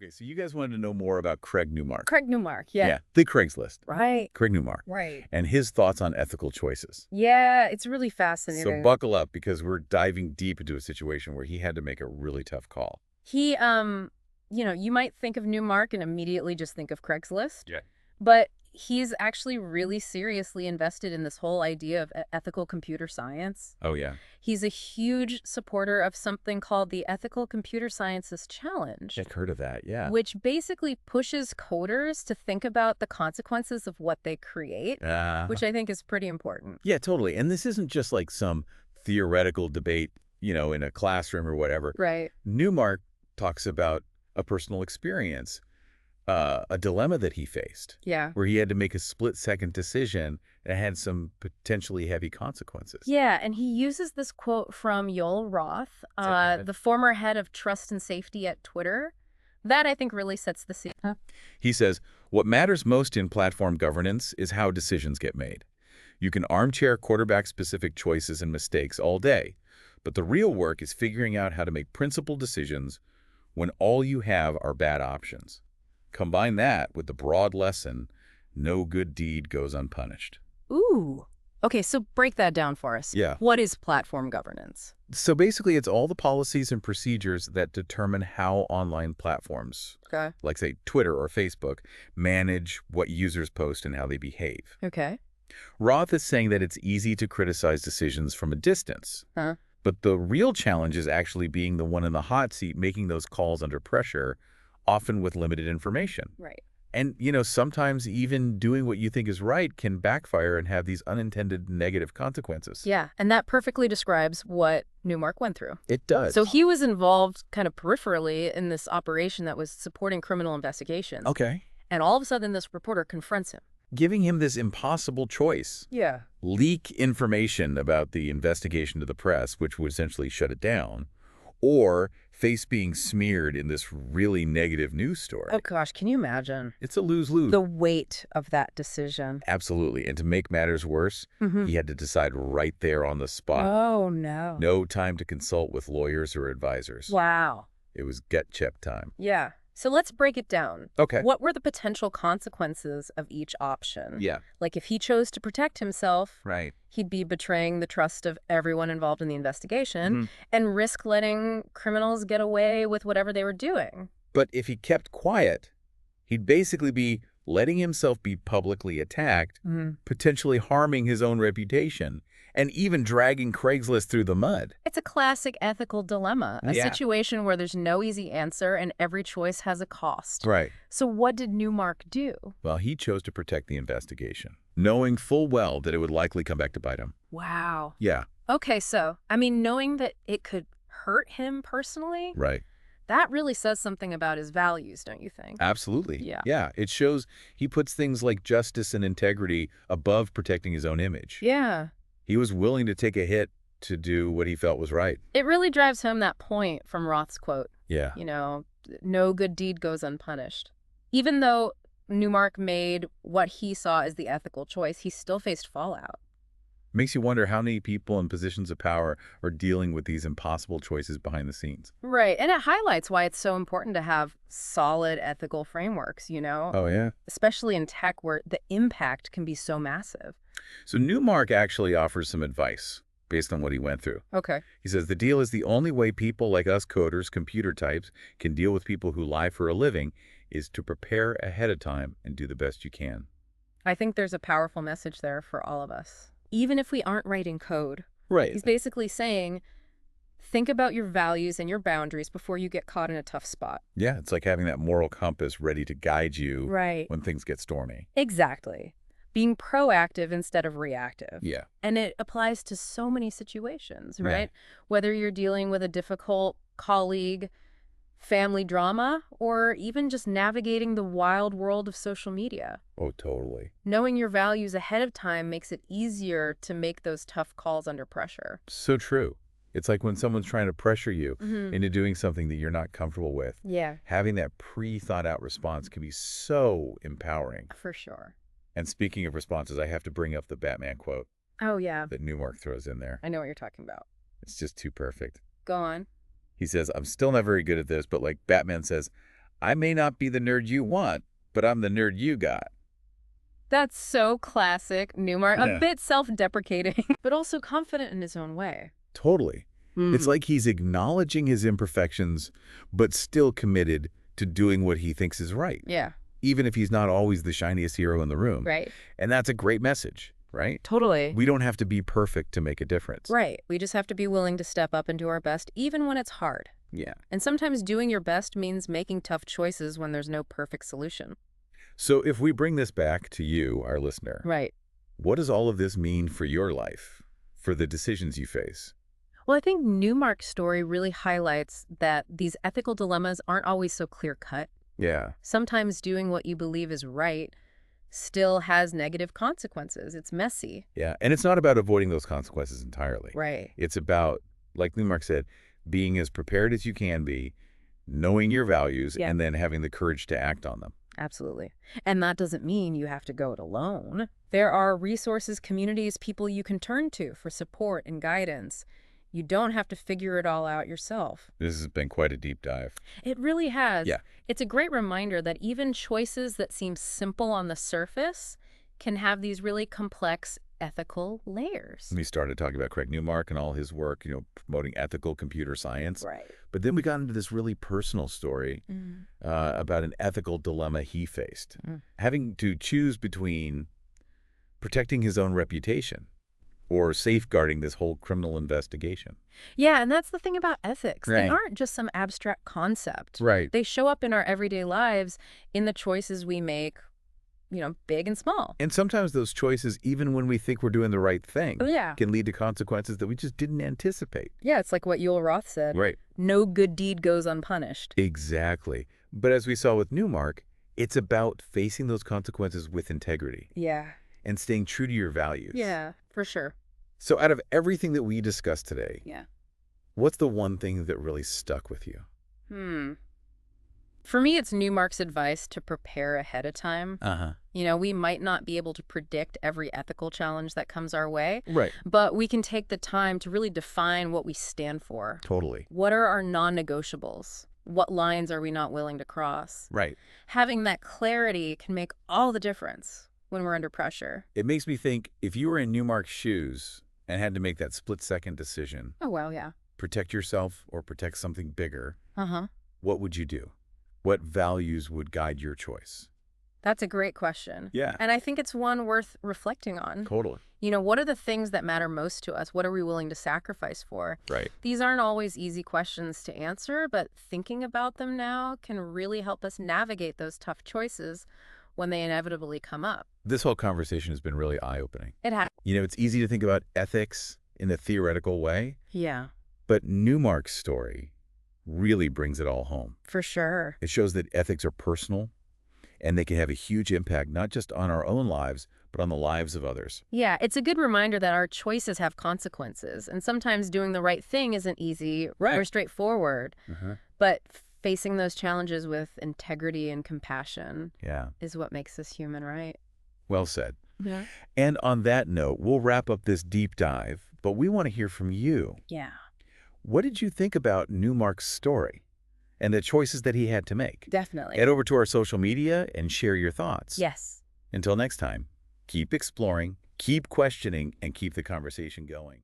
Okay, so you guys wanted to know more about Craig Newmark. Craig Newmark, yeah. Yeah, the Craigslist. Right, Craig Newmark. right. And his thoughts on ethical choices. Yeah, it's really So fascinating. buckle up because we're diving deep into a situation where he had to make a really tough call. He, you might think of Newmark and immediately just think of Craigslist. Yeah. But he's actually really seriously invested in this whole idea of ethical computer science. Oh, yeah. He's a huge supporter of something called the Ethical Computer Sciences Challenge, I've heard of that, yeah. which basically pushes coders to think about the consequences of what they create, which I think is pretty important. Yeah, totally. And this isn't just like some theoretical debate, in a classroom or whatever. Right. Newmark talks about a personal experience, a dilemma that he faced. Yeah. Where he had to make a split-second decision that had some potentially heavy consequences. Yeah, and he uses this quote from Yoel Roth, the former head of trust and safety at Twitter. That, I think, really sets the scene. He says, what matters most in platform governance is how decisions get made. You can armchair quarterback specific choices and mistakes all day, but the real work is figuring out how to make principled decisions when all you have are bad options. Combine that with the broad lesson, no good deed goes unpunished. Ooh. Okay, so break that down for us. Yeah. What is platform governance? So basically, it's all the policies and procedures that determine how online platforms, Okay. like say Twitter or Facebook, manage what users post and how they behave. Okay. Roth is saying that it's easy to criticize decisions from a distance. Huh? But the real challenge is actually being the one in the hot seat making those calls under pressure, often with limited information. Right. And, sometimes even doing what you think is right can backfire and have these unintended negative consequences. Yeah, and that perfectly describes what Newmark went through. It does. So he was involved kind of peripherally in this operation that was supporting criminal investigations. Okay. And all of a sudden, this reporter confronts him. Giving him this impossible choice. Yeah. Leak information about the investigation to the press, which would essentially shut it down, or face being smeared in this really negative news story. Oh, gosh, can you imagine? It's a lose-lose. The weight of that decision. Absolutely. And to make matters worse, he had to decide right there on the spot. Oh, no. No time to consult with lawyers or advisors. Wow. It was gut-check time. Yeah. So let's break it down. Okay. What were the potential consequences of each option? Yeah. Like if he chose to protect himself, Right. he'd be betraying the trust of everyone involved in the investigation and risk letting criminals get away with whatever they were doing. But if he kept quiet, he'd basically be letting himself be publicly attacked, potentially harming his own reputation, and even dragging Craigslist through the mud. It's a classic ethical dilemma, a Yeah. situation where there's no easy answer and every choice has a cost. Right. So what did Newmark do? Well, he chose to protect the investigation, knowing full well that it would likely come back to bite him. Wow. Yeah. Okay, so, knowing that it could hurt him personally, Right. that really says something about his values, don't you think? Absolutely. Yeah. Yeah. It shows he puts things like justice and integrity above protecting his own image. Yeah. He was willing to take a hit to do what he felt was right. It really drives home that point from Roth's quote, Yeah. no good deed goes unpunished. Even though Newmark made what he saw as the ethical choice, he still faced fallout. Makes you wonder how many people in positions of power are dealing with these impossible choices behind the scenes. Right. And it highlights why it's so important to have solid ethical frameworks, Oh, yeah? especially in tech where the impact can be so massive. So Newmark actually offers some advice based on what he went through. Okay. He says the deal is the only way people like us coders, computer types, can deal with people who lie for a living is to prepare ahead of time and do the best you can. I think there's a powerful message there for all of us. Even if we aren't writing code. Right. He's basically saying, think about your values and your boundaries before you get caught in a tough spot. Yeah, it's like having that moral compass ready to guide you Right. when things get stormy. Exactly. Being proactive instead of reactive. Yeah. And it applies to so many situations, Yeah. right? Whether you're dealing with a difficult colleague, family drama, or even just navigating the wild world of social media. Oh, totally. Knowing your values ahead of time makes it easier to make those tough calls under pressure. So true. It's like when someone's trying to pressure you into doing something that you're not comfortable with. Yeah, Having that pre-thought-out response can be so empowering. for sure. And speaking of responses, I have to bring up the Batman quote Oh, yeah. that Newmark throws in there. I know what you're talking about. It's just too perfect. Go on. He says, I'm still not very good at this, but like Batman says, I may not be the nerd you want, but I'm the nerd you got. That's so classic Newmark. A Yeah. bit self-deprecating, but also confident in his own way. Totally. It's Hmm. like he's acknowledging his imperfections, but still committed to doing what he thinks is right, Yeah, even if he's not always the shiniest hero in the room. right. And that's a great message, right? Totally. We don't have to be perfect to make a difference. Right. We just have to be willing to step up and do our best, even when it's hard. Yeah. And sometimes doing your best means making tough choices when there's no perfect solution. So if we bring this back to you, our listener, Right. what does all of this mean for your life, for the decisions you face? Well, I think Newmark's story really highlights that these ethical dilemmas aren't always so clear-cut. Yeah. Sometimes doing what you believe is right still has negative consequences. It's messy. Yeah. And it's not about avoiding those consequences entirely. Right. It's about, like Newmark said, being as prepared as you can be, knowing your values, Yeah. and then having the courage to act on them. Absolutely. And that doesn't mean you have to go it alone. There are resources, communities, people you can turn to for support and guidance. You don't have to figure it all out yourself. This has been quite a deep dive. It really has. Yeah. It's a great reminder that even choices that seem simple on the surface can have these really complex ethical layers. We started talking about Craig Newmark and all his work, promoting ethical computer science. Right. But then we got into this really personal story Mm. about an ethical dilemma he faced, Mm. having to choose between protecting his own reputation or safeguarding this whole criminal investigation. Yeah, and that's the thing about ethics. They Right. aren't just some abstract concept. Right. They show up in our everyday lives in the choices we make, big and small. And sometimes those choices, even when we think we're doing the right thing, Yeah. can lead to consequences that we just didn't anticipate. Yeah, it's like what Yul Roth said. Right. No good deed goes unpunished. Exactly. But as we saw with Newmark, it's about facing those consequences with integrity Yeah. and staying true to your values. Yeah, for sure. So out of everything that we discussed today, Yeah. what's the one thing that really stuck with you? For me, it's Newmark's advice to prepare ahead of time. Uh-huh. We might not be able to predict every ethical challenge that comes our way, Right. but we can take the time to really define what we stand for. Totally. What are our non-negotiables? What lines are we not willing to cross? Right. Having that clarity can make all the difference when we're under pressure. It makes me think, if you were in Newmark's shoes and had to make that split-second decision, Oh, wow, yeah. protect yourself or protect something bigger, Uh-huh. what would you do? What values would guide your choice? That's a great question. Yeah. And I think it's one worth reflecting on. Totally. What are the things that matter most to us? What are we willing to sacrifice for? Right. These aren't always easy questions to answer, but thinking about them now can really help us navigate those tough choices when they inevitably come up. This whole conversation has been really eye-opening. It has. It's easy to think about ethics in a theoretical way, Yeah, but Newmark's story really brings it all home. for sure. It shows that ethics are personal, and they can have a huge impact not just on our own lives, but on the lives of others. Yeah, it's a good reminder that our choices have consequences, and sometimes doing the right thing isn't easy Right. or straightforward. Uh-huh. But facing those challenges with integrity and compassion Yeah. is what makes us human, right? Well said. Yeah. And on that note, we'll wrap up this deep dive, but we want to hear from you. Yeah, What did you think about Newmark's story and the choices that he had to make? definitely. Head over to our social media and share your thoughts. Yes. Until next time, keep exploring, keep questioning, and keep the conversation going.